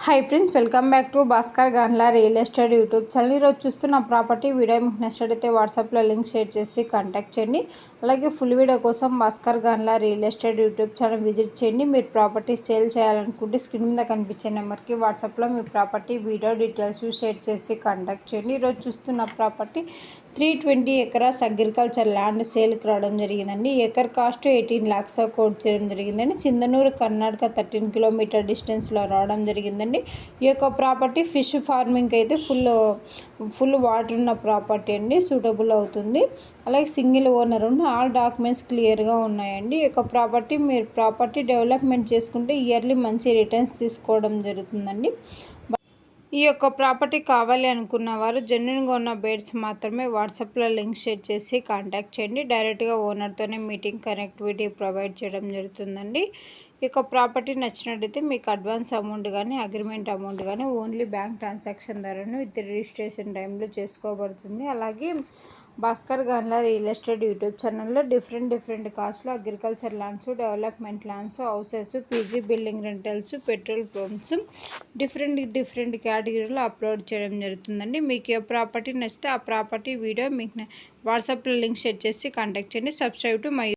Hi friends, welcome back to Bhaskar Gandla real estate YouTube channel. ఈరోజు చూస్తున్న property video మీకు నచ్చినట్లయితే వాట్సాప్లో లింక్ షేర్ చేసి కాంటాక్ట్ చేయండి. అలాగే ఫుల్ వీడియో కోసం Bhaskar Gandla real estate YouTube channel visit చేయండి. మీరు ప్రాపర్టీ సేల్ చేయాలనుకుంటే స్క్రీన్ మీద కనిపించే నెంబర్కి వాట్సాప్లో మీ ప్రాపర్టీ వీడియో డీటెయిల్స్ షేర్ చేసి కాంటాక్ట్ చేయండి. ఈరోజు చూస్తున్న ప్రాపర్టీ 320 ఎకరాస్ అగ్రికల్చర్ ల్యాండ్ సేల్కి రావడం జరిగిందండి. ఎకర్ కాస్ట్ 18 lakhs కోట్ చేయడం జరిగిందండి. చిందనూరు కర్ణాటక 13 కిలోమీటర్ డిస్టెన్స్లో రావడం జరిగిందండి. ఈ యొక్క ప్రాపర్టీ ఫిష్ ఫార్మింగ్కి అయితే ఫుల్ వాటర్ ఉన్న ప్రాపర్టీ అండి, సూటబుల్ అవుతుంది. అలాగే సింగిల్ ఓనర్ ఉండి ఆల్ డాక్యుమెంట్స్ క్లియర్గా ఉన్నాయండి. ఈ యొక్క ప్రాపర్టీ మీరు ప్రాపర్టీ డెవలప్మెంట్ చేసుకుంటే ఇయర్లీ మంచి రిటర్న్స్ తీసుకోవడం జరుగుతుందండి. ఈ యొక్క ప్రాపర్టీ కావాలి అనుకున్న వారు జెన్యున్గా ఉన్న బేడ్స్ మాత్రమే వాట్సాప్లో లింక్ షేర్ చేసి కాంటాక్ట్ చేయండి. డైరెక్ట్గా ఓనర్తోనే మీటింగ్ కనెక్టివిటీ ప్రొవైడ్ చేయడం జరుగుతుందండి. ఈ యొక్క ప్రాపర్టీ నచ్చినట్టయితే మీకు అడ్వాన్స్ అమౌంట్ కానీ అగ్రిమెంట్ అమౌంట్ కానీ ఓన్లీ బ్యాంక్ ట్రాన్సాక్షన్ ద్వారాను విత్ రిజిస్ట్రేషన్ టైంలో చేసుకోబడుతుంది. అలాగే Bhaskar Gandla real estate YouTube ఛానల్లో డిఫరెంట్ కాస్ట్లో agriculture lands, development lands, houses, PG building rentals, petrol pumps different కేటగిరీలో అప్లోడ్ చేయడం జరుగుతుందండి. మీకు ఏ ప్రాపర్టీ నచ్చితే ఆ ప్రాపర్టీ వీడియో మీకు వాట్సాప్లో లింక్ షేర్ చేసి కాంటాక్ట్ చేయండి. Subscribe to my